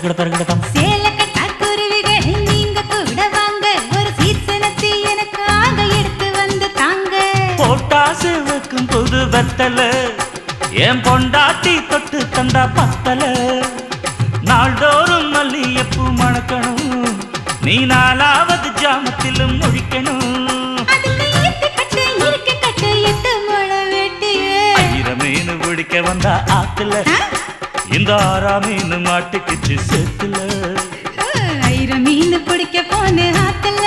தர்கடதம் சேலக்கட்டா குருவிகள் நீங்க கூட வாங்க ஒரு சீசனத்தை எனக்காக எடுத்து வந்து தாங்க போட்டாசு வைக்கும் புது வெத்தல என் பொண்டாட்டி தொட்டு தந்தா பத்தல நாள்தோறும் மல்லியப்பூ மணக்கணும் நீ நாலாவது ஜாமத்திலும் முழிக்கணும் மீன் பிடிக்க வந்தா ஆத்துல இந்த 6 மீன் மாட்டுக்குச்சு சேத்துல மீன் பிடிக்க போன ஆத்துல